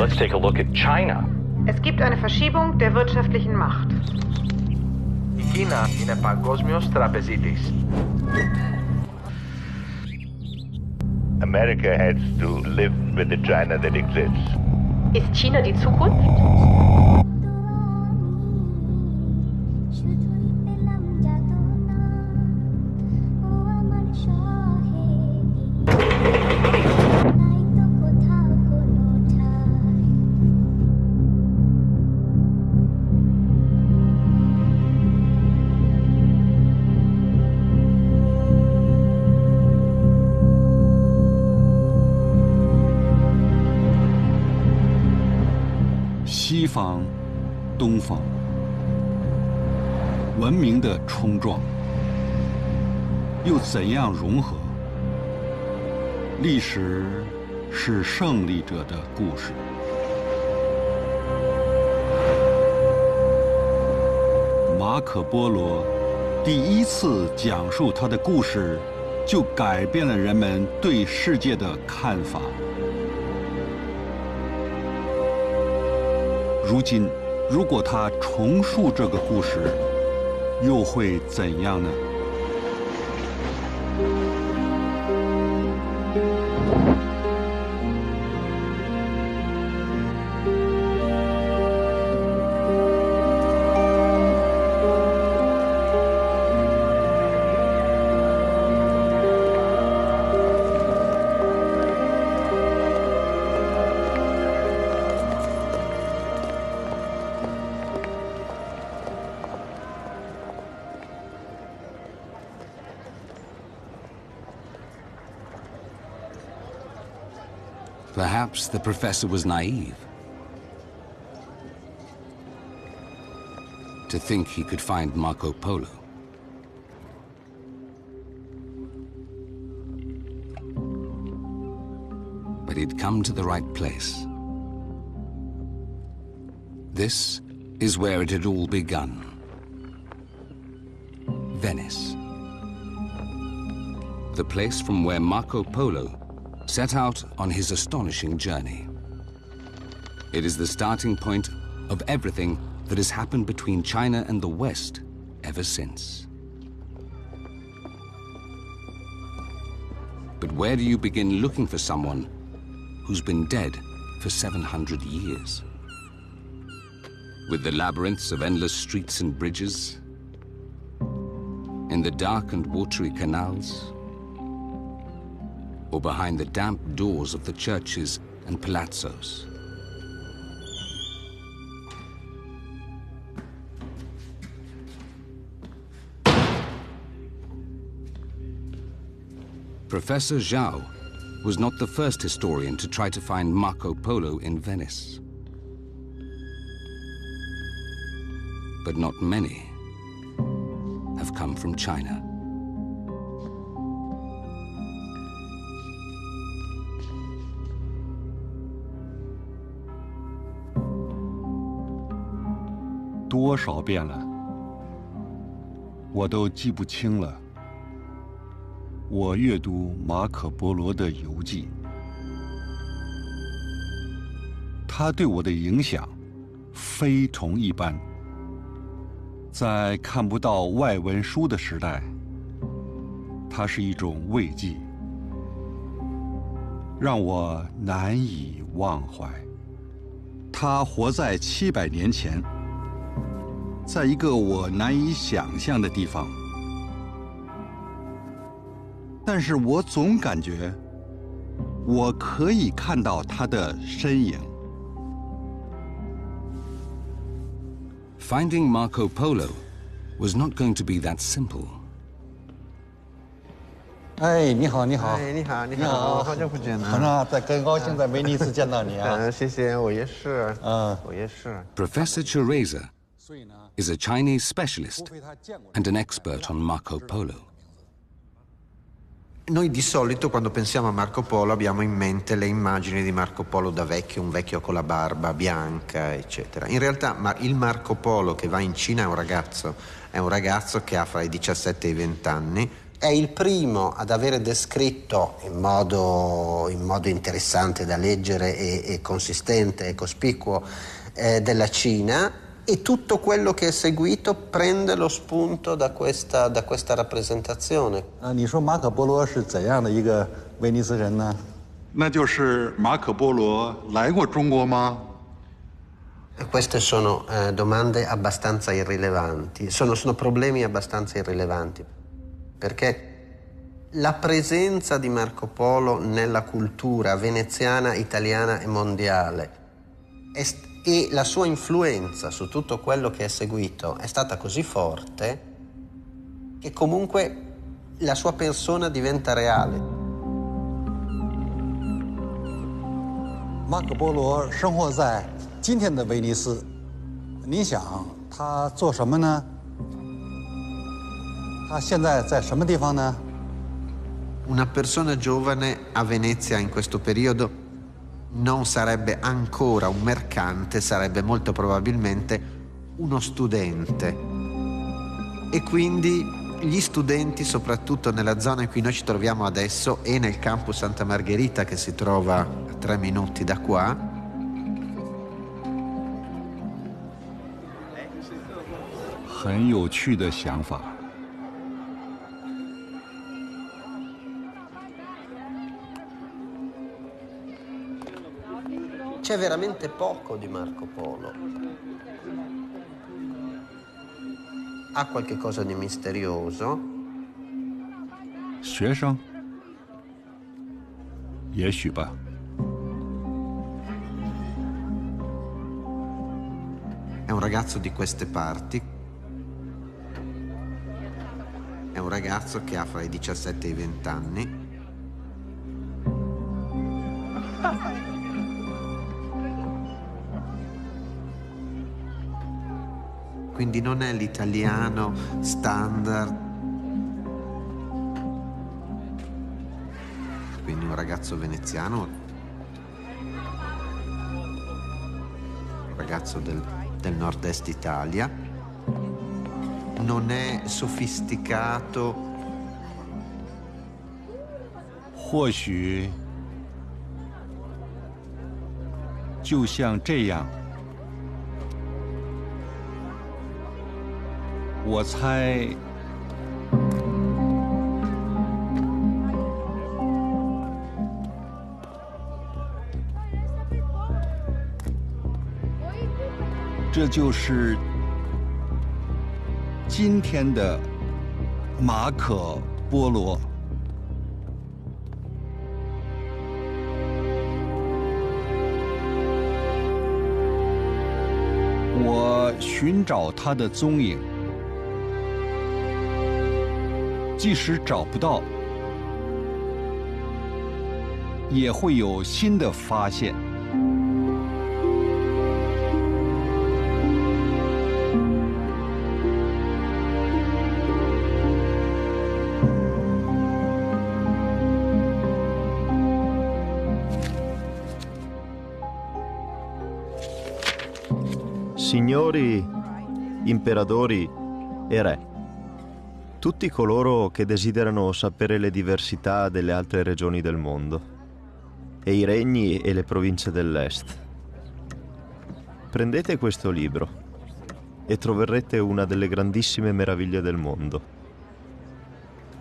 let's take a look at China. Es gibt eine Verschiebung der wirtschaftlichen Macht. Η Κίνα είναι παγκόσμιος τραπεζίτης. America has to live with the China that exists. Ist China die Zukunft?西方、东方，文明的冲撞，又怎样融合？历史是胜利者的故事。马可波罗第一次讲述他的故事，就改变了人们对世界的看法。如今，如果他重述这个故事，又会怎样呢？Perhaps the professor was naive to think he could find Marco Polo. But he'd come to the right place. This is where it had all begun. Venice. The place from where Marco Polo set out on his astonishing journey. It is the starting point of everything that has happened between China and the West ever since. But where do you begin looking for someone who's been dead for 700 years? With the labyrinths of endless streets and bridges, in the dark and watery canals, or behind the damp doors of the churches and palazzos. Professor Zhao was not the first historian to try to find Marco Polo in Venice. But not many have come from China.多少遍了，我都记不清了。我阅读马可波罗的游记，他对我的影响非同一般。在看不到外文书的时代，它是一种慰藉，让我难以忘怀。他活在700年前。在一个我难以想象的地方，但是我总感觉我可以看到他的身影。Finding Marco Polo was not going to be that simple. 哎，你好，你好。哎，你好，你好，好久不见了。好像很高兴在威尼斯见到你啊。谢谢，我也是。我也是。Professor Cheresa is a Chinese specialist and an expert on Marco Polo. Noi di solito quando pensiamo a Marco Polo abbiamo in mente le immagini di Marco Polo da vecchio, un vecchio con la barba bianca, eccetera. In realtà il Marco Polo che va in Cina è un ragazzo che ha fra i 17 e i 20 anni, È il primo ad avere descritto in modo interessante da leggere e consistente e cospicuo della Cina, e tutto quello che è seguito prende lo spunto da questa rappresentazione. 你说马可波罗是怎样的一个威尼斯人呢？那就是马可波罗来过中国吗？ Queste sono domande abbastanza irrilevanti, sono problemi abbastanza irrilevanti, perché la presenza di Marco Polo nella cultura veneziana, italiana e mondiale e la sua influenza su tutto quello che è seguito è stata così forte che comunque la sua persona diventa reale. 马可波罗生活在今天的威尼斯，你想他做什么呢？他现在在什么地方呢？ Una persona giovane a Venezia in questo periodo non sarebbe ancora un mercante, sarebbe molto probabilmente uno studente. E quindi gli studenti, soprattutto nella zona in cui noi ci troviamo adesso e nel campus Santa Margherita, che si trova a 3 minuti da qua, 很有趣的想法。 c'è veramente poco di Marco Polo. Ha qualche cosa di misterioso. 学生，也许吧。 È un ragazzo di queste parti. È un ragazzo che ha fra i 17 e i 20 anni. Quindi non è l'italiano standard. Quindi un ragazzo veneziano, un ragazzo del nord-est Italia. Non è sofisticato. 或许就像这样。 我猜，这就是今天的马可波罗。我寻找他的踪影。 即使找不到，也会有新的发现。Signori, imperatori e re. Tutti coloro che desiderano sapere le diversità delle altre regioni del mondo e i regni e le province dell'Est. Prendete questo libro e troverete una delle grandissime meraviglie del mondo.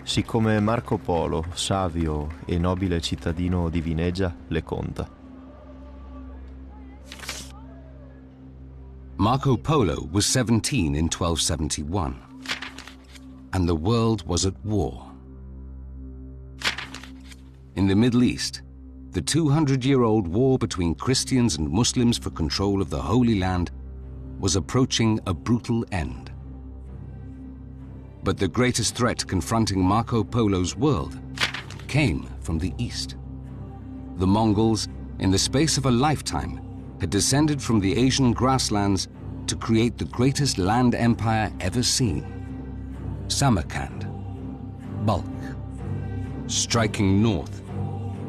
Siccome Marco Polo, savio e nobile cittadino di Vinegia, le conta. Marco Polo was 17 in 1271. And the world was at war. In the Middle East, the 200-year-old war between Christians and Muslims for control of the Holy Land was approaching a brutal end. But the greatest threat confronting Marco Polo's world came from the East. The Mongols, in the space of a lifetime, had descended from the Asian grasslands to create the greatest land empire ever seen. Samarkand, Balkh, striking north,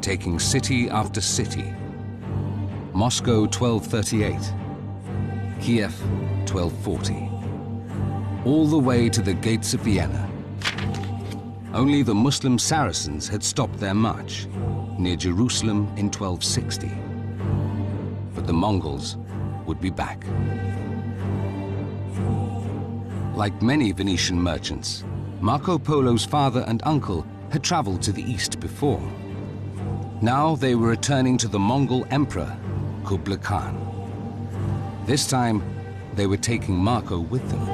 taking city after city. Moscow 1238, Kiev 1240, all the way to the gates of Vienna. Only the Muslim Saracens had stopped their march near Jerusalem in 1260. But the Mongols would be back. Like many Venetian merchants, Marco Polo's father and uncle had traveled to the east before. Now they were returning to the Mongol emperor, Kublai Khan. This time, they were taking Marco with them.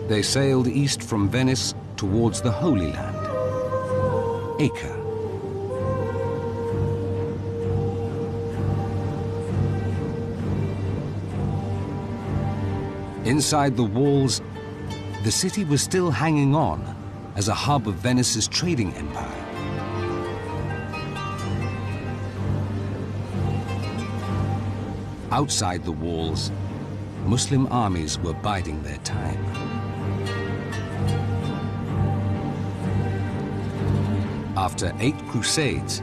They sailed east from Venice towards the Holy Land, Acre. Inside the walls, the city was still hanging on as a hub of Venice's trading empire. Outside the walls, Muslim armies were biding their time. After 8 crusades,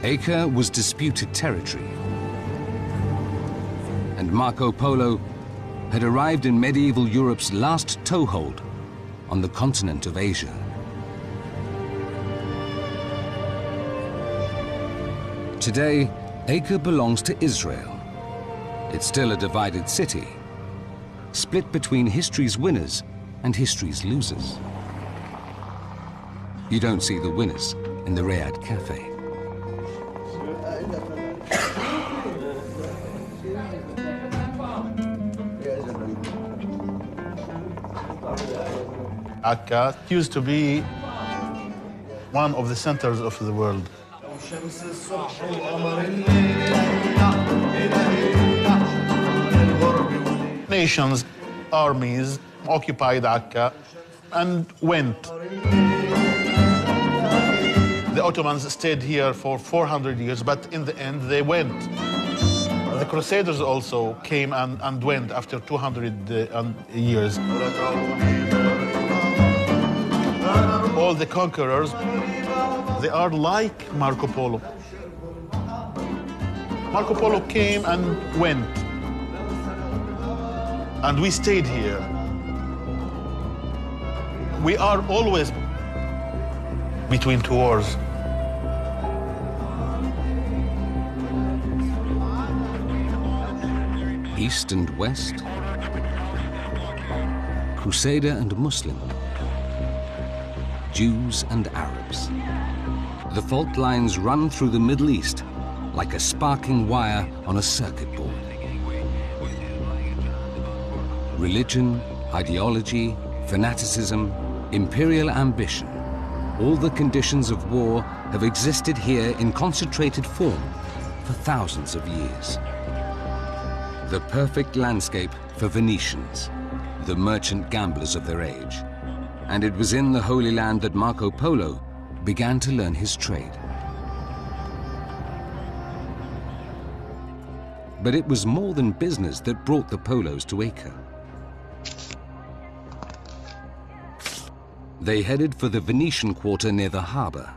Acre was disputed territory. And Marco Polo had arrived in medieval Europe's last toehold on the continent of Asia. Today, Acre belongs to Israel. It's still a divided city, split between history's winners and history's losers. You don't see the winners in the Riyadh Cafe. Akka used to be one of the centers of the world. Nations, armies occupied Akka and went. The Ottomans stayed here for 400 years, but in the end they went. The Crusaders also came and went after 200 years. All the conquerors, they are like Marco Polo. Marco Polo came and went, and we stayed here. We are always between two wars. East and West, Crusader and Muslim, Jews and Arabs. The fault lines run through the Middle East like a sparking wire on a circuit board. Religion, ideology, fanaticism, imperial ambition, all the conditions of war have existed here in concentrated form for thousands of years. The perfect landscape for Venetians, the merchant gamblers of their age. And it was in the Holy Land that Marco Polo began to learn his trade. But it was more than business that brought the Polos to Acre. They headed for the Venetian quarter near the harbor.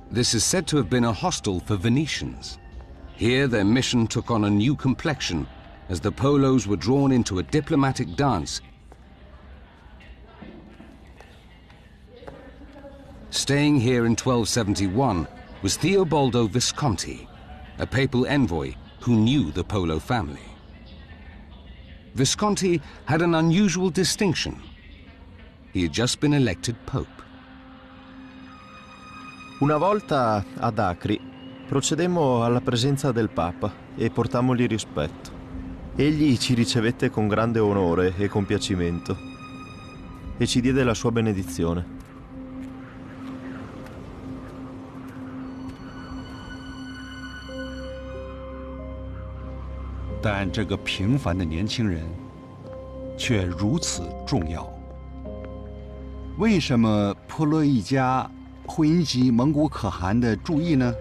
This is said to have been a hostel for Venetians. Here their mission took on a new complexion as the Polos were drawn into a diplomatic dance. Staying here in 1271 was Theobaldo Visconti, a papal envoy who knew the Polo family. Visconti had an unusual distinction. He had just been elected Pope. Una volta ad Acri procedemmo alla presenza del Papa e portamogli rispetto. Egli ci ricevette con grande onore e compiacimento e ci diede la sua benedizione. 但这个平凡的年轻人却如此重要。为什么波罗一家会引起蒙古可汗的注意呢？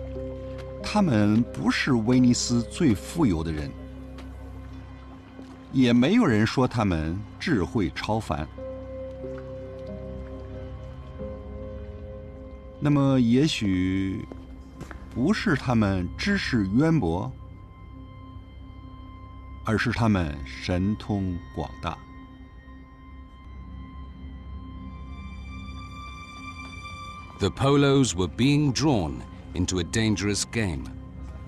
他们不是威尼斯最富有的人，也没有人说他们智慧超凡。那么，也许不是他们知识渊博，而是他们神通广大。The Polos were being drawn into a dangerous game.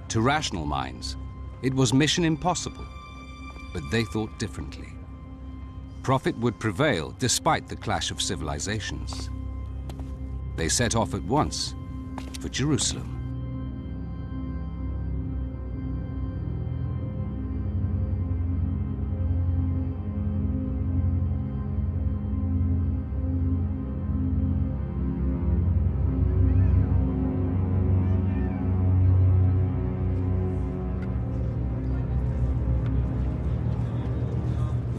To rational minds, it was mission impossible, but they thought differently. Profit would prevail despite the clash of civilizations. They set off at once for Jerusalem.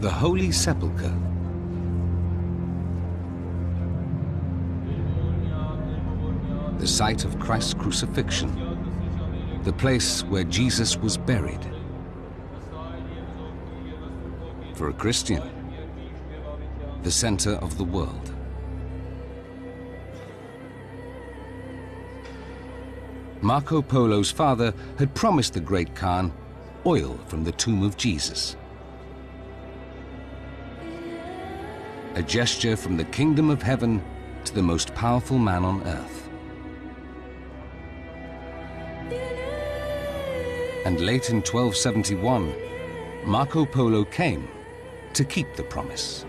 The Holy Sepulchre. The site of Christ's crucifixion, the place where Jesus was buried. For a Christian, the center of the world. Marco Polo's father had promised the great Khan oil from the tomb of Jesus. A gesture from the kingdom of heaven to the most powerful man on earth. And late in 1271, Marco Polo came to keep the promise.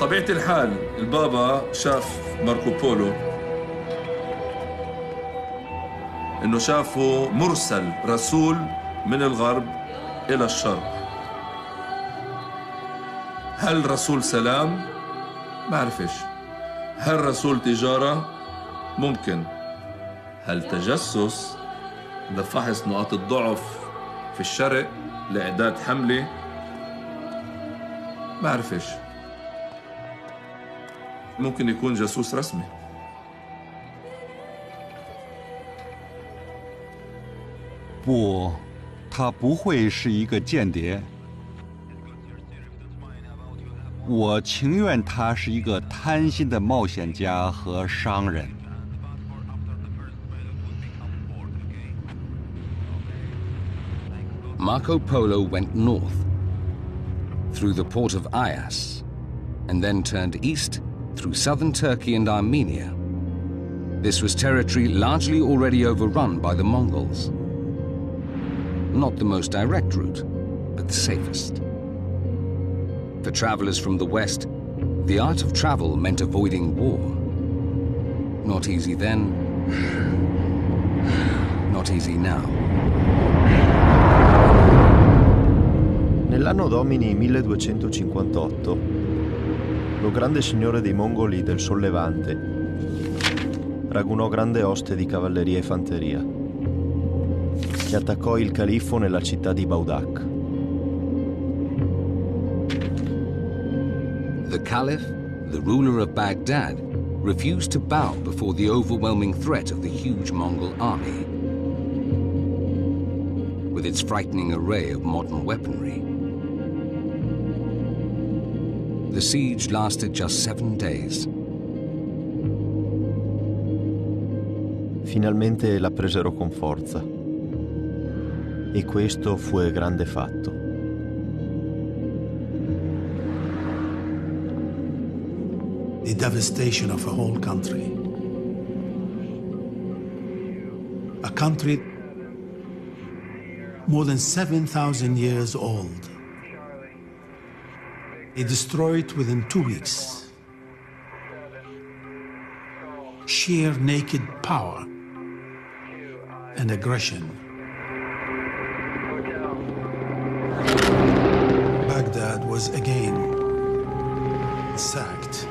طبيعة الحال البابا شاف ماركو بولو انه شافه مرسل رسول من الغرب الى الشرق. هل رسول سلام؟ ما بعرفش. هل رسول تجارة؟ ممكن. هل تجسس لفحص نقاط الضعف في الشرق لإعداد حملة؟ ما بعرفش. ممكن يكون جاسوس رسمي.不，他不会是一个间谍。我情愿他是一个贪心的冒险家和商人。Marco Polo went north through the port of Ayas and then turned east through southern Turkey and Armenia. This was territory largely already overrun by the Mongols. Not the most direct route, but the safest. For travelers from the west, the art of travel meant avoiding war. Not easy then, not easy now. Nell'anno domini 1258, lo grande signore dei Mongoli del Sollevante ragunò grande oste di cavalleria e fanteria e attaccò il califfo nella città di Baghdad. The Caliph, the ruler of Baghdad, refused to bow before the overwhelming threat of the huge Mongol army. With its frightening array of modern weaponry, the siege lasted just 7 days. Finalmente la presero con forza. E questo fu il grande fatto. The devastation of a whole country. A country more than 7,000 years old. They destroyed within 2 weeks. Sheer naked power. and aggression. Baghdad was again sacked.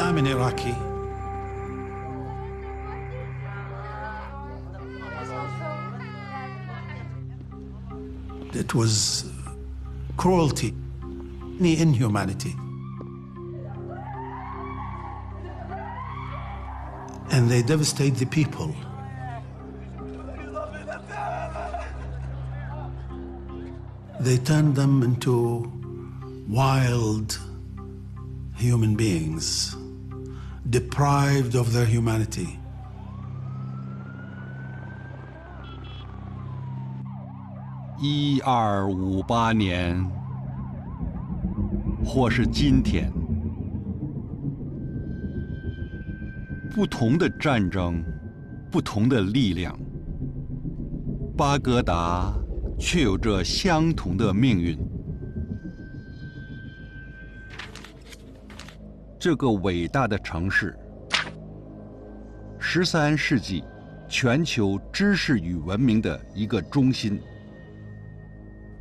I'm an Iraqi. It was cruelty, inhumanity. And they devastate the people. They turn them into wild human beings, deprived of their humanity. 1258年，或是今天，不同的战争，不同的力量，巴格达却有着相同的命运。这个伟大的城市，13世纪全球知识与文明的一个中心。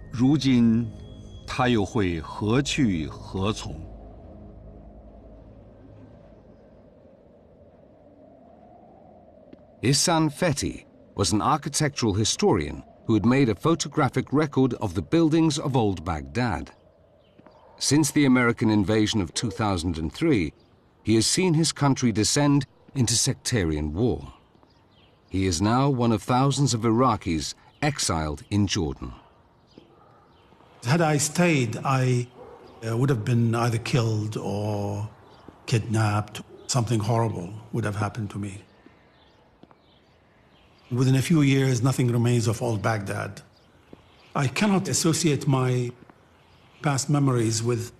如今，它又会何去何从？ Ihsan Fethi was an architectural historian who had made a photographic record of the buildings of old Baghdad. Since the American invasion of 2003, he has seen his country descend into sectarian war. He is now one of thousands of Iraqis exiled in Jordan. Had I stayed, I would have been either killed or kidnapped. Something horrible would have happened to me. Within a few years, nothing remains of old Baghdad. I cannot associate my past memories with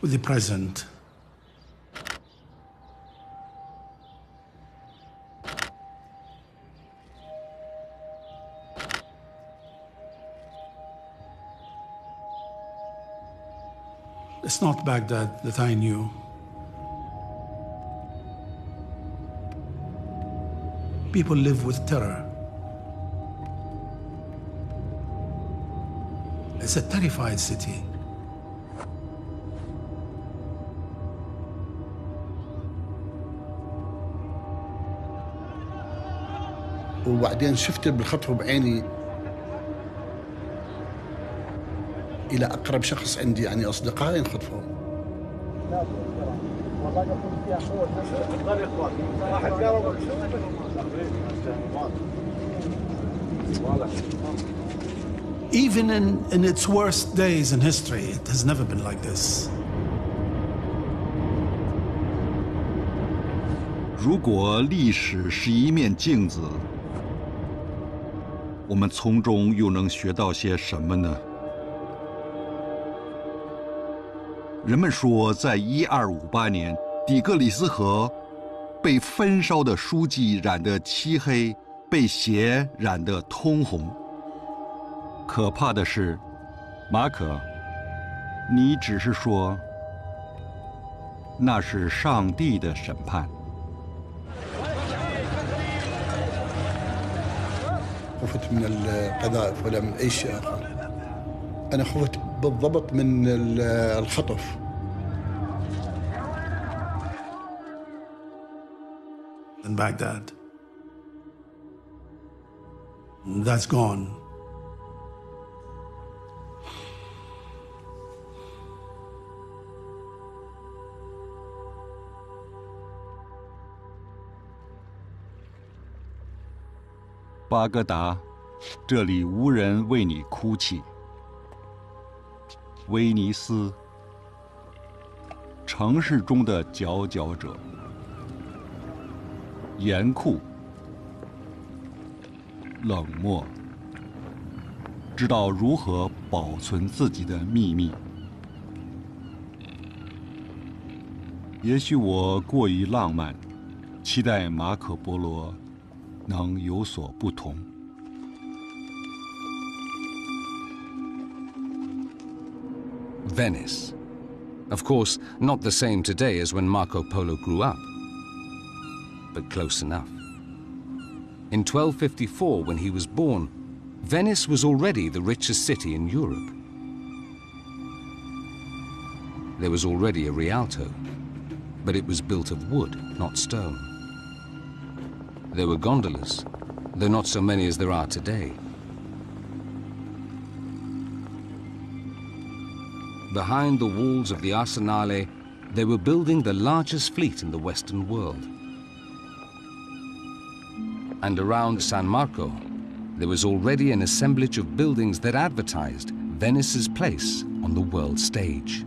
the present. It's not Baghdad that I knew. People live with terror. It's a terrified city. وبعدين شفت بالخطوة بعيني إلى أقرب شخص عندي يعني أصدقائي انخطفوا. Even in its worst days in history, it has never been like this. 如果历史是一面镜子，我们从中又能学到些什么呢？人们说，在1258年，底格里斯河被焚烧的书籍染得漆黑，被血染得通红。可怕的是，马可，你只是说那是上帝的审判。خفت من القذائف ولا من أي شيء آخر. أنا خفت بالضبط من الخطف. In Baghdad. That's gone.《巴格达》，这里无人为你哭泣。威尼斯，城市中的佼佼者。严酷、冷漠、知道如何保存自己的秘密。也许我过于浪漫，期待马可波罗能有所不同。Venice. Of course, not the same today as when Marco Polo grew up, but close enough. In 1254, when he was born, Venice was already the richest city in Europe. There was already a Rialto, but it was built of wood, not stone. There were gondolas, though not so many as there are today. Behind the walls of the Arsenale, they were building the largest fleet in the Western world. And around San Marco, there was already an assemblage of buildings that advertised Venice's place on the world stage.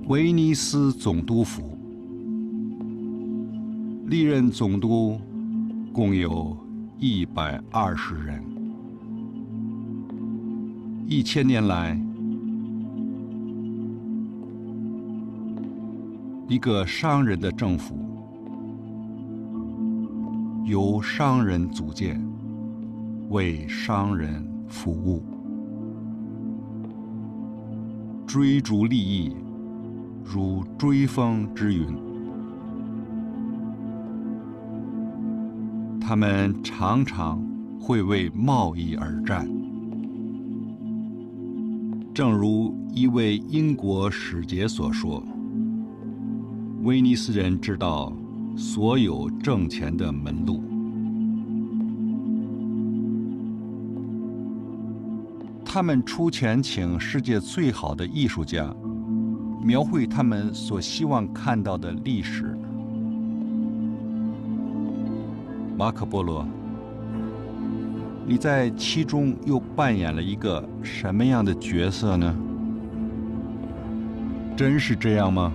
Venice 总督府，历任总督共有120人。1000年来，一个商人的政府，由商人组建，为商人服务，追逐利益如追风之云。他们常常会为贸易而战，正如一位英国使节所说，威尼斯人知道所有挣钱的门路。他们出钱请世界最好的艺术家，描绘他们所希望看到的历史。马可波罗，你在其中又扮演了一个什么样的角色呢？真是这样吗？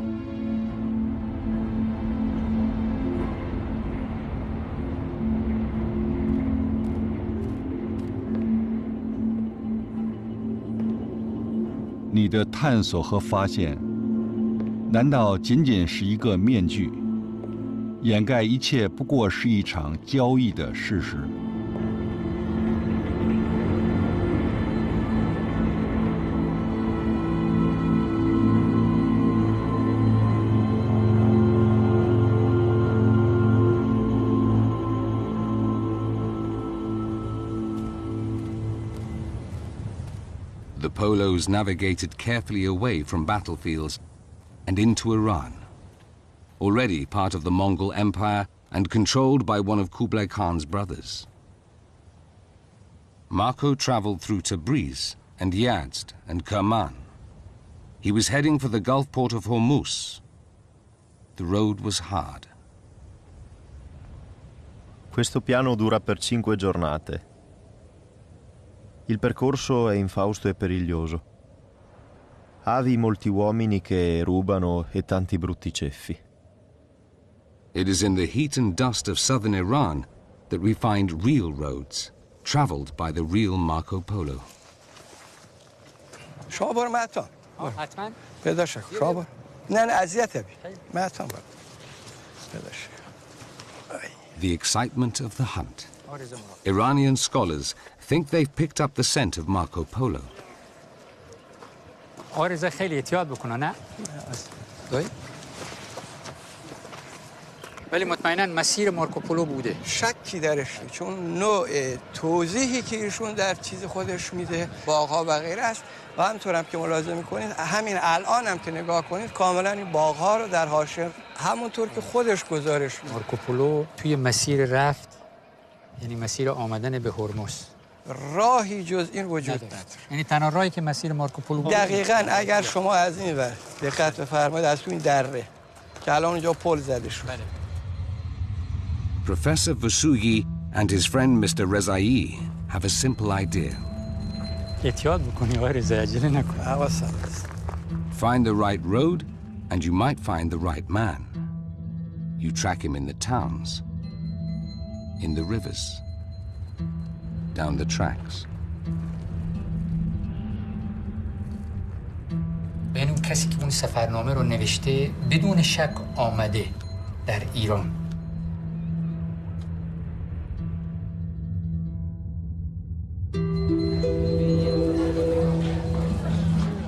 你的探索和发现，难道仅仅是一个面具，掩盖一切不过是一场交易的事实？The Polos navigated carefully away from battlefields and into Iran, already part of the Mongol Empire and controlled by one of Kublai Khan's brothers. Marco traveled through Tabriz and Yazd and Kerman. He was heading for the Gulf port of Hormuz. The road was hard. Questo piano dura per 5 giornate. Il percorso è infausto e periglioso. Avi molti uomini che rubano e tanti brutti ceffi. It is in the heat and dust of southern Iran that we find real roads, traveled by the real Marco Polo. شما برو معتان. حتما. پیدا شو. شما برو. نه اذیت بی. معتان برو. پیدا شو. The excitement of the hunt. Iranian scholars think they've picked up the scent of Marco Polo. آرزه خیلی احتیاط بکنه نه؟ ولی مطمئناً مسیر مارکوپولو بوده. شکی درش نیست چون نوع توضیحی که ایشون در چیز خودش میده باغ‌ها و غیره است و همطور هم که ملاحظه میکنید همین الان هم که نگاه کنید کاملا این باغ‌ها رو در حاشیه همونطور که خودش گزارش میده. مارکوپولو توی مسیر رفت یعنی مسیر آمدن به هرمز راهی جز این وجود نداره. یعنی تنها راهی که مسیر مارکوپولو دقیقاً اگر شما از این ور دقت بفرمایید از تو این دره که الان اونجا پل زده شد. Professor Vasugi and his friend Mr. Rezai have a simple idea. احتیاط بکنی آقای رضایی عجله نکن. Find the right road And you might find the right man. You track him in the towns, in the rivers, down the tracks. یعنی اون کسی که اون سفرنامه رو نوشته بدون شک آمده در ایران.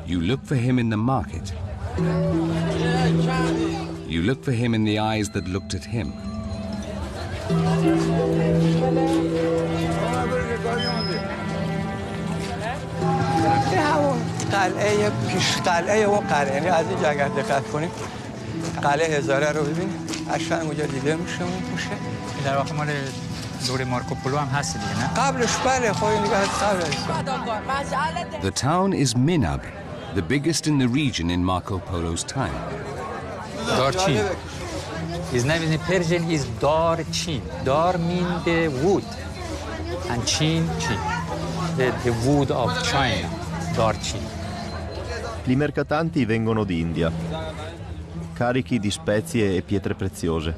You look for him in the market. You look for him in the eyes that looked at him. قلعه پیش قلعه و قلعه، یعنی از اینجا اگر دقت کنیم قلعه هزاره رو ببینید، قشنگ اونجا دیده میشه اون پوشه. در واقع مال دوره مارکوپولو هم هست دیگه نه؟ قبلش بله، خب این دیگه از قبلش. The town is Minab, the biggest in the region in Marco Polo's time. Darchin. His name in Persian is Darchin. Dar means the wood, and Chin, the wood of China. Darchin. I mercatanti vengono d'India, carichi di spezie e pietre preziose,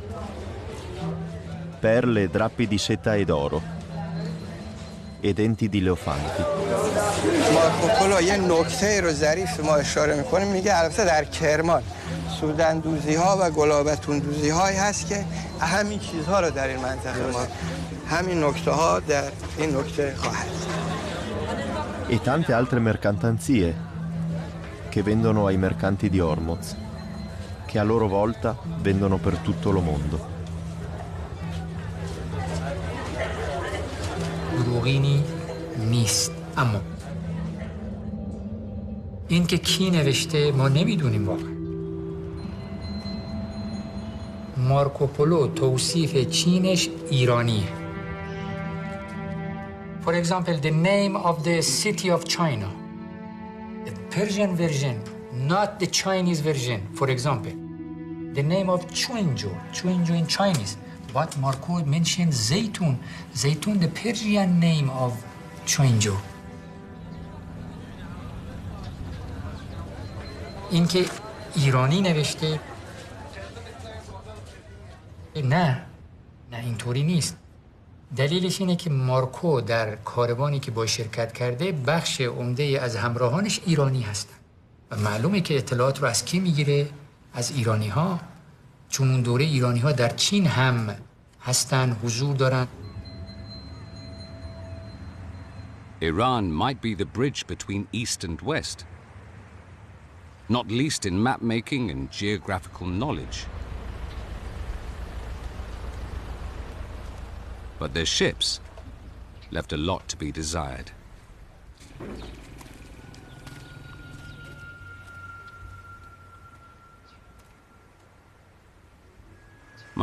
perle, drappi di seta ed oro e denti di leofanti. مارکوپولو یه نکته رو ظریف ما اشاره میکنه، میگه البته در کرمان سودندوزی ها و گلابتون دوزی هایی هست که همین چیزها رو در این منطقه ما همین نکته ها در این نکته خواهد. E tante altre mercantanzie che vendono ai mercanti di Hormuz, che a loro volta vendono per tutto lo mondo. دروغینی نیست، اما این که کی نوشته ما نمیدونیم واقعا. مارکوپولو توصیف چینش ایرانیه. For example, the name of the city of China, the Persian version, not the Chinese version. For example, the name of Chuzhou in Chinese, but Marco mentioned Zaytun, the Persian name of Chuzhou. این که ایرانی نوشته نه اینطوری نیست. دلیلش اینه که مارکو در کاروانی که با شرکت کرده بخش عمده از همراهانش ایرانی هستن و معلومه که اطلاعات رو از کی میگیره؟ از ایرانی ها، چون اون دوره ایرانی ها در چین هم هستن، حضور دارن. Iran might be the bridge between East and West, not least in map-making and geographical knowledge. But their ships left a lot to be desired.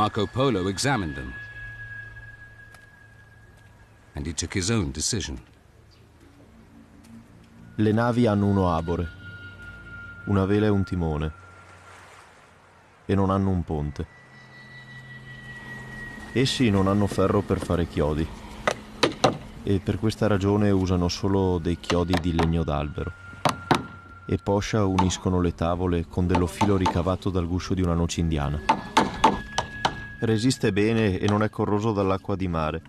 Marco Polo examined them, and he took his own decision. Le navi hanno uno abore, una vela e un timone, e non hanno un ponte. Essi non hanno ferro per fare chiodi, e per questa ragione usano solo dei chiodi di legno d'albero, e poscia uniscono le tavole con dello filo ricavato dal guscio di una noce indiana. Resiste bene e non è corroso dall'acqua di mare,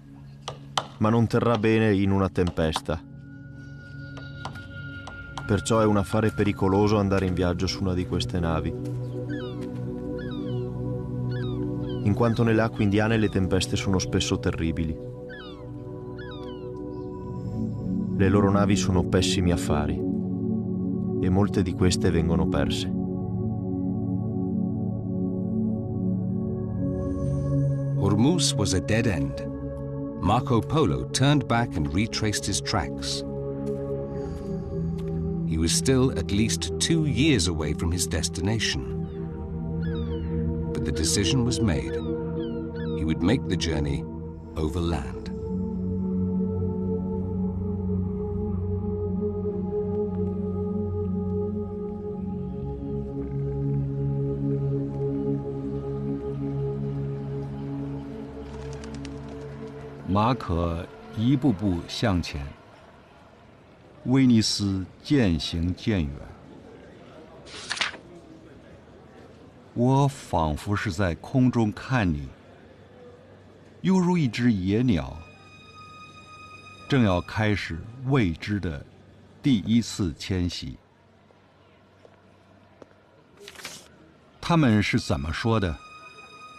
ma non terrà bene in una tempesta. Perciò è un affare pericoloso andare in viaggio su una di queste navi, in quanto nelle acque indiane le tempeste sono spesso terribili. Le loro navi sono pessimi affari e molte di queste vengono perse. Hormuz was a dead end. Marco Polo turned back and retraced his tracks. He was still at least 2 years away from his destination. But the decision was made. He would make the journey overland.马可一步步向前，威尼斯渐行渐远。我仿佛是在空中看你，犹如一只野鸟，正要开始未知的第一次迁徙。他们是怎么说的？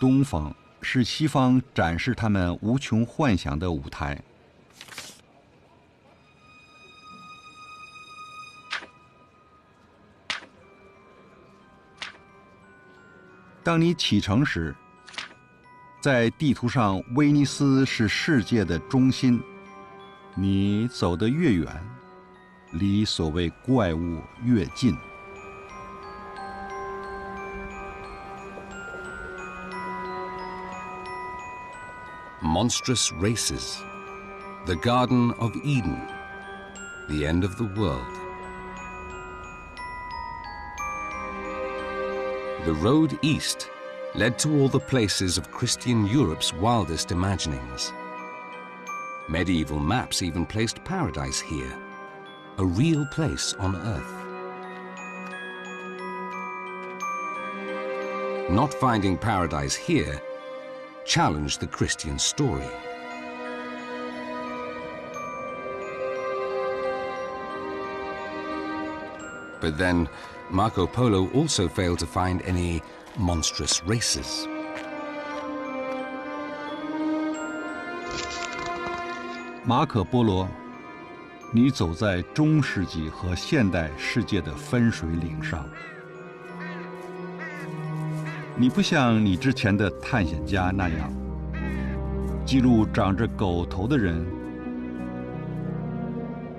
东方是西方展示他们无穷幻想的舞台。当你启程时，在地图上威尼斯是世界的中心，你走得越远，离所谓怪物越近。Monstrous races, the Garden of Eden, the end of the world. The road east led to all the places of Christian Europe's wildest imaginings. Medieval maps even placed paradise here, a real place on earth. Not finding paradise here challenged the Christian story. But then Marco Polo also failed to find any monstrous races. Marco Polo，你走在中世纪和现代世界的分水岭上。你不像你之前的探险家那样，记录长着狗头的人，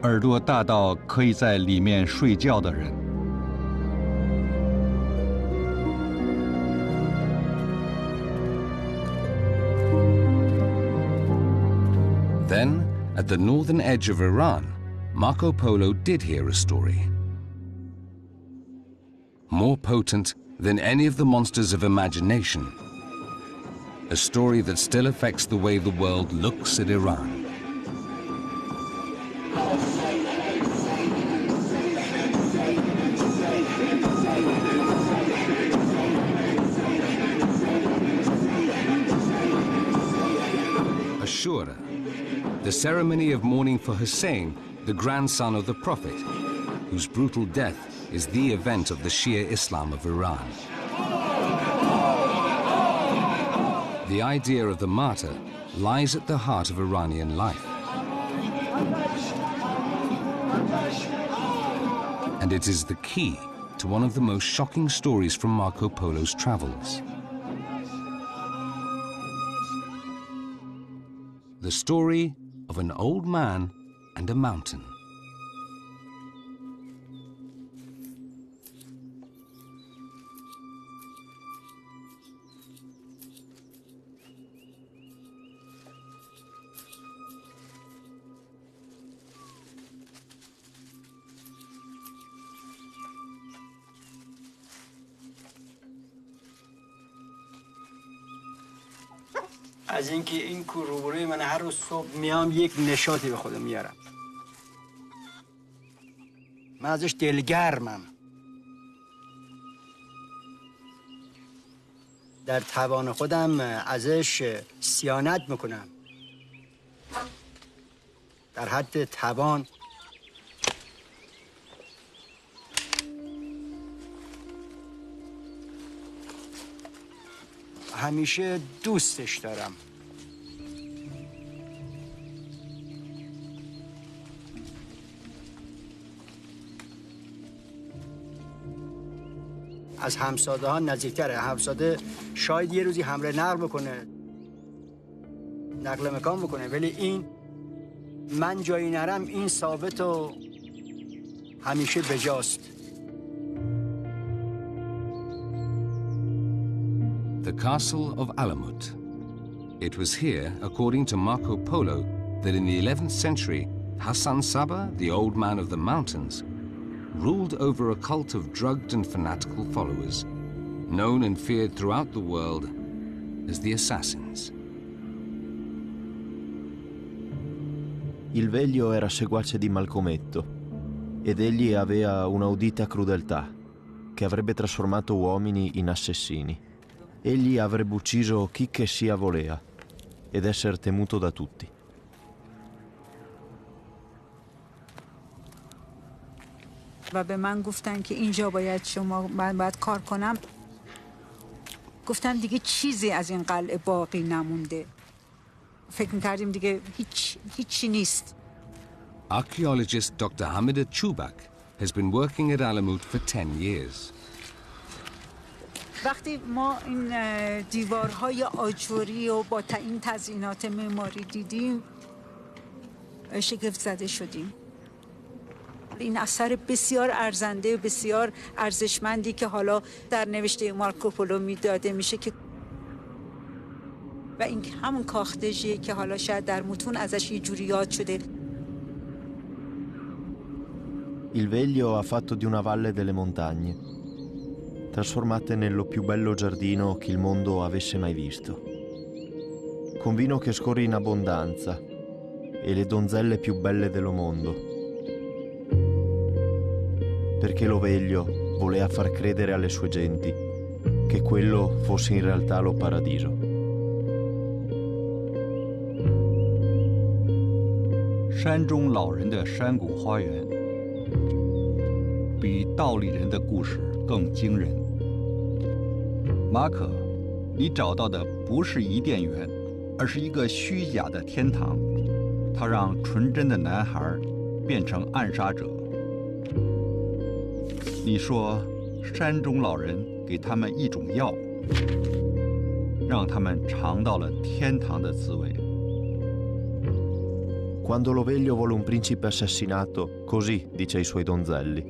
耳朵大到可以在里面睡觉的人。Then, at the northern edge of Iran, Marco Polo did hear a story. More potent than any of the monsters of imagination. A story that still affects the way the world looks at Iran. Ashura, the ceremony of mourning for Hussein, the grandson of the Prophet, whose brutal death is the event of the Shia Islam of Iran. The idea of the martyr lies at the heart of Iranian life. And it is the key to one of the most shocking stories from Marco Polo's travels. The story of an old man and a mountain. از اینکه این کو روبروی من هر روز صبح میام یک نشاطی به خودم میارم. من ازش دلگرمم. در توان خودم ازش صیانت میکنم. در حد توان. همیشه دوستش دارم. از همساده ها نزدیکتره. همساده شاید یه روزی حمله نقل بکنه، نقل مکان بکنه، ولی این من جایی نرم این ثابت و همیشه بجاست. The castle of Alamut. It was here, according to Marco Polo, that in the 11th century, Hassan Sabah, the old man of the mountains, ruled over a cult of drugged and fanatical followers, known and feared throughout the world as the Assassins. Il veglio era seguace di Malcometto ed egli aveva un'audita crudeltà. che avrebbe trasformato uomini in assassini. Egli avrebbe ucciso chi che sia volea ed essere temuto da tutti. و به من گفتن که اینجا من باید کار کنم. گفتم دیگه چیزی از این قلعه باقی نمونده. فکر می‌کردیم دیگه هیچی نیست. Archaeologist Dr. Hamida Chubak has been working at Alamut for 10 years. وقتی ما این دیوارهای آجوری و با این تزیینات معماری دیدیم شگفت زده شدیم. این اثر بسیار ارزنده و بسیار ارزشمندی که حالا در نوشته مارکوپولو میداده میشه که و این همون کاختژیه که حالا شاید در متون ازش یه جوری یاد شده. Il veglio ha fatto di una valle delle montagne, trasformate nello più bello giardino che il mondo avesse mai visto. Con vino che scorre in abbondanza e le donzelle più belle del mondo. Perché lo veglio voleva far credere alle sue genti che quello fosse in realtà lo paradiso. 山中老人的山谷花园，比道理人的故事更惊人。马可，你找到的不是伊甸园，而是一个虚假的天堂。它让纯真的男孩变成暗杀者。你说，山中老人给他们一种药，让他们尝到了天堂的滋味。 Quando lo veglio vuole un principe assassinato, così dice ai suoi donzelli.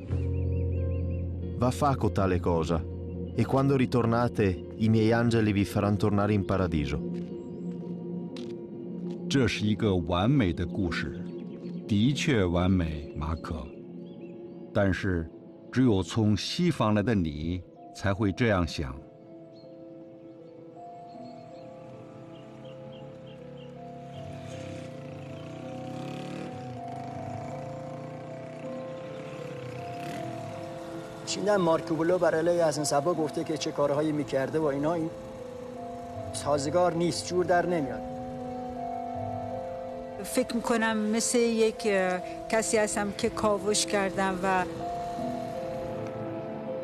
Va fa tale cosa, e quando ritornate, i miei angeli vi faranno tornare in paradiso. 这是一个完美的故事，的确完美，马可。但是，只有从西方来的你才会这样想。 شنیدم مارکوپولو برای علیه حسن صبا گفته که چه کارهایی میکرده و اینا این سازگار نیست، جور در نمیاد. فکر میکنم مثل یک کسی هستم که کاوش کردم و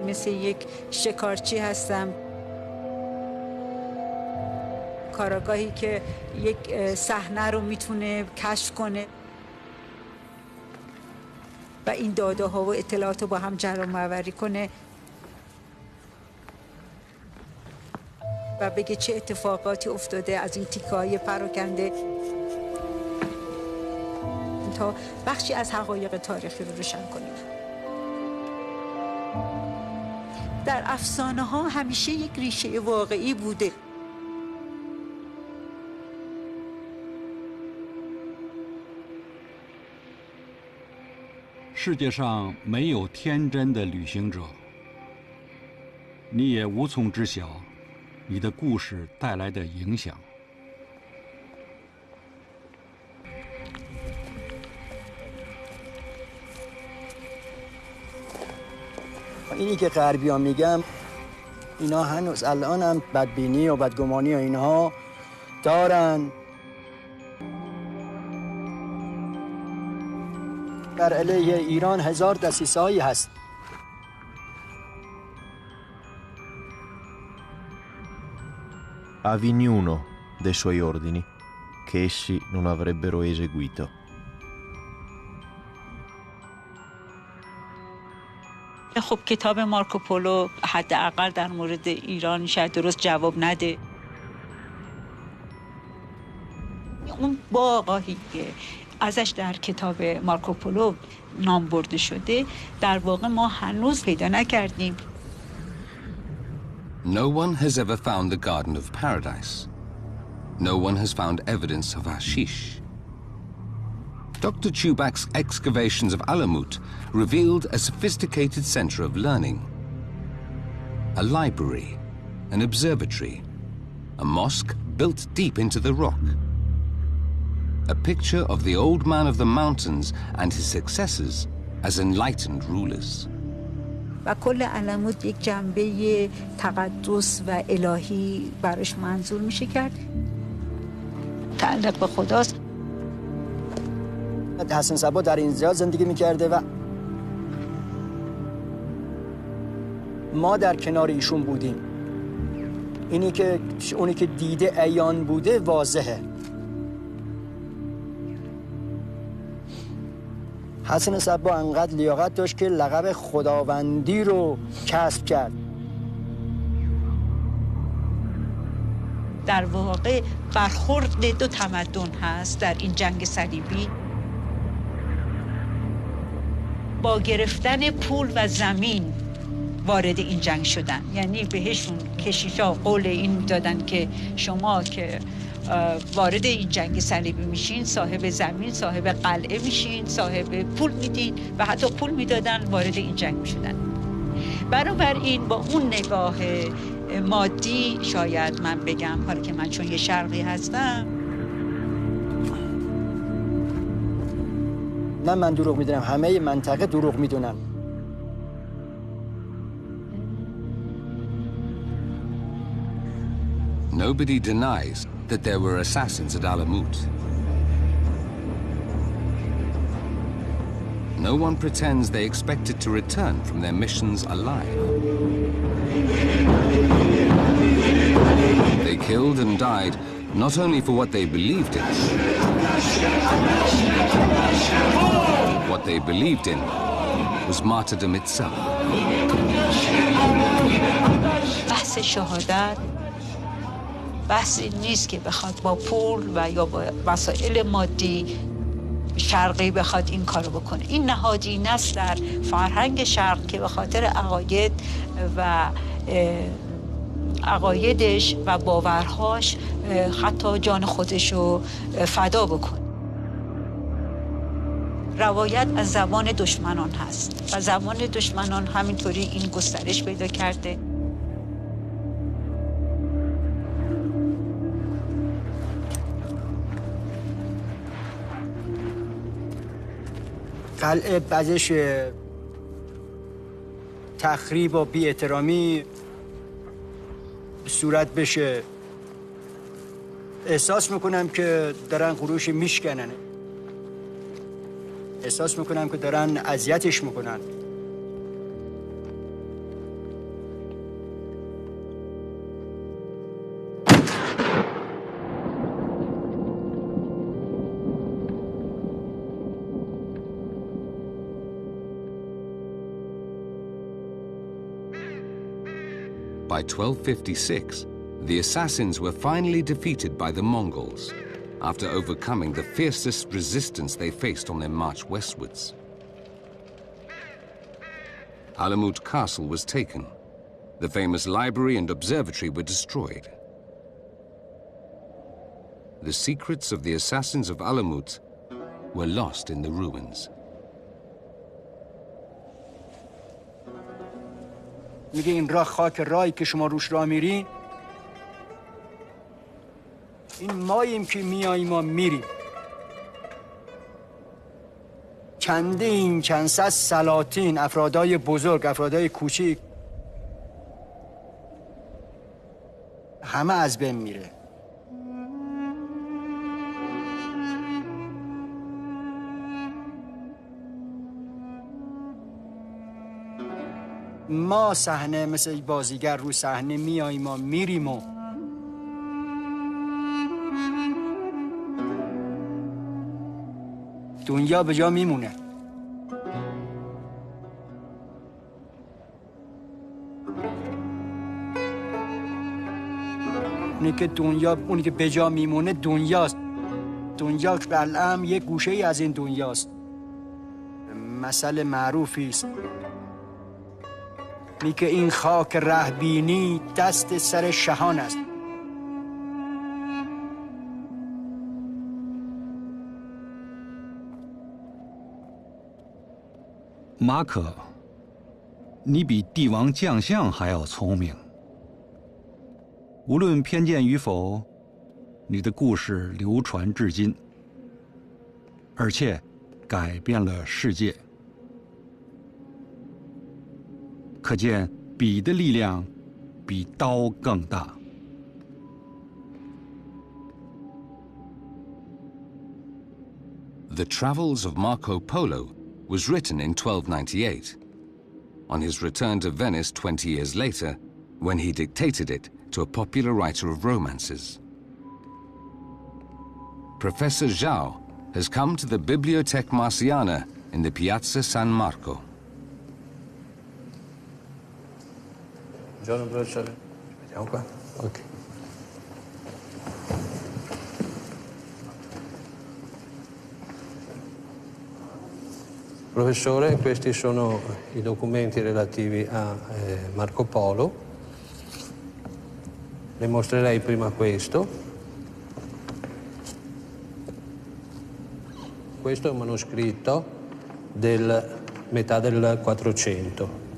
مثل یک شکارچی هستم، کاراگاهی که یک صحنه رو میتونه کشف کنه و این داده ها و اطلاعات رو با هم جمع آوری کنه و بگه چه اتفاقاتی افتاده از این تیکه های پراکنده تا بخشی از حقایق تاریخی رو روشن کنیم. در افسانه ها همیشه یک ریشه واقعی بوده.世界上没有天真的旅行者，你也无从知晓你的故事带来的影响。اینی که غربی‌ها میگم اینا هنوز الان هم بدبینی و بدگمانی و اینها دارن. در علیه ایران هزار دسیسه‌ای هست. A ognuno dei suoi ordini che essi non avrebbero eseguito. خب کتاب مارکوپولو حداقل در مورد ایران شاید درست جواب نده. اون باغی که ازش در کتاب مارکوپولو نام برده شده در واقع ما هنوز پیدا نکردیم. No one has ever found the Garden of Paradise. No one has found evidence of hashish. Dr. Chubak's excavations of Alamut revealed a sophisticated center of learning. A library, an observatory, a mosque built deep into the rock. A picture of the old man of the mountains and his successors as enlightened rulers. و کل علموت یک جنبه تقدس و الهی براش منظور میشه کرد. تعلق به خداست. حسن صبا در اینجا زندگی میکرده و ما در کنار ایشون بودیم. اونی که دیده عیان بوده واضحه. حسن صبا انقدر لیاقت داشت که لقب خداوندی رو کسب کرد. در واقع برخورد دو تمدن هست در این جنگ صلیبی. با گرفتن پول و زمین وارد این جنگ شدن، یعنی بهشون کشیشا قول این دادن که شما که وارد این جنگ صلیبی میشین صاحب زمین، صاحب قلعه میشین، صاحب پول میدین و حتی پول میدادن وارد این جنگ میشدن. بنابراین با اون نگاه مادی شاید من بگم، حالا که من چون یه شرقی هستم، نه من دروغ میدونم، همه منطقه دروغ میدونن. Nobody denies that there were assassins at Alamut. No one pretends they expected to return from their missions alive. They killed and died not only for what they believed in. What they believed in was martyrdom itself. بحث شهادت بحثی نیست که بخواد با پول و یا با وسایل مادی شرقی بخواد این کارو بکنه. این نهادینه است در فرهنگ شرق که به خاطر عقایدش و باورهاش حتی جان خودشو فدا بکنه. روایت از زبان دشمنان هست و زبان دشمنان همینطوری این گسترش پیدا کرده. قلعه بعدش تخریب و بی احترامی صورت بشه، احساس میکنم که دارن خروش میشکنن، احساس میکنم که دارن اذیتش میکنن. By 1256, the assassins were finally defeated by the Mongols after overcoming the fiercest resistance they faced on their march westwards. Alamut Castle was taken. The famous library and observatory were destroyed. The secrets of the assassins of Alamut were lost in the ruins. میگه این راه خاک راهی که شما روش راه میرین، این ماییم که میاییم و میریم. چند صد سلاطین، افرادای بزرگ، افرادای کوچیک، همه از بین میره. ما صحنه مثل بازیگر رو صحنه میاییم و میریم و دنیا به جا میمونه. اونی که به جا میمونه دنیاست. دنیا الان یک گوشه ای از این دنیاست. مثل معروفی است میگه این خاک رهبینی دست سر شهان است.马可，你比帝王将相还要聪明。无论偏见与否，你的故事流传至今，而且改变了世界。可见笔的力量比刀更大。The Travels of Marco Polo was written in 1298, on his return to Venice 20 years later, when he dictated it to a popular writer of romances. Professor Zhao has come to the Bibliotheca Marciana in the Piazza San Marco. Buongiorno, professore. Vediamo qua. Ok. Professore, questi sono i documenti relativi a Marco Polo. Le mostrerei prima questo. Questo è un manoscritto del metà del 400.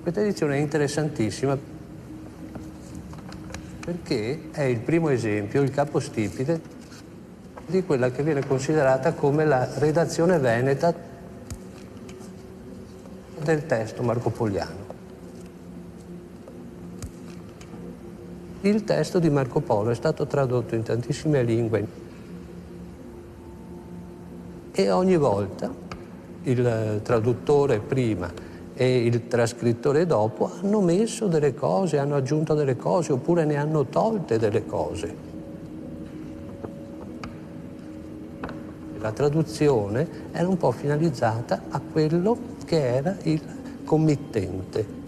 Questa edizione è interessantissima perché è il primo esempio, il capostipite, di quella che viene considerata come la redazione veneta del testo marcopoliano. Il testo di Marco Polo è stato tradotto in tantissime lingue e ogni volta il traduttore prima e il trascrittore dopo hanno messo delle cose, hanno aggiunto delle cose oppure ne hanno tolte delle cose. La traduzione era un po' finalizzata a quello che era il committente.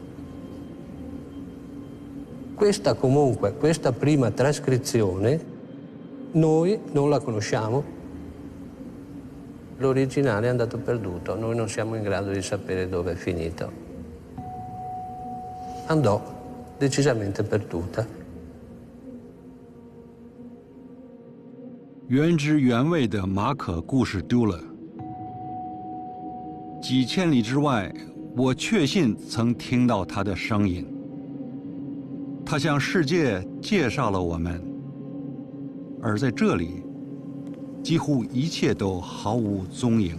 Questa prima trascrizione noi non la conosciamo. L'originale è andato perduto, noi non siamo in grado di sapere dove è finito. Andò decisamente perduta. 原汁原味的马可故事丢了，几千里之外，我确信曾听到他的声音。他向世界介绍了我们，而在这里，几乎一切都毫无踪影。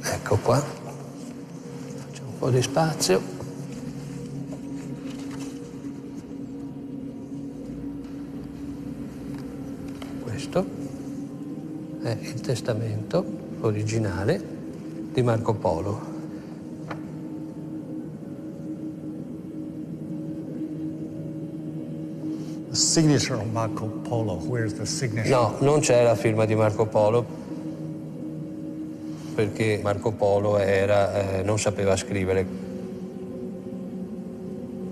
Ecco qua, c'è un po' di spazio. Questo è il testamento originale di Marco Polo. The signature of Marco Polo, where's the signature? No, non c'è la firma di Marco Polo, perché Marco Polo non sapeva scrivere.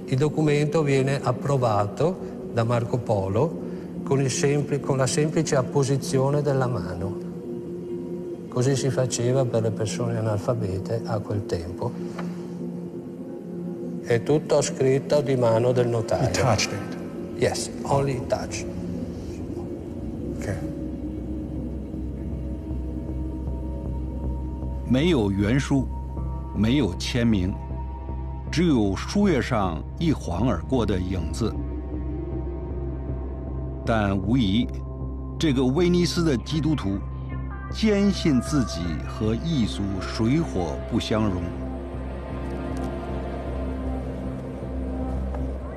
Il documento viene approvato da Marco Polo con la semplice apposizione della mano. Così si faceva per le persone analfabete a quel tempo. È tutto scritto di mano del notaio. He touched it. Yes, only touch. Okay. 没有原书，没有签名，只有书页上一晃而过的影子。但无疑，这个威尼斯的基督徒坚信自己和异族水火不相容。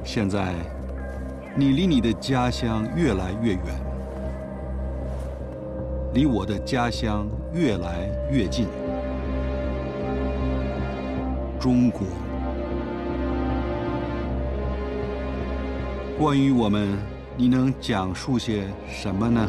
现在，你离你的家乡越来越远，离我的家乡越来越近。中国，关于我们，你能讲述些什么呢？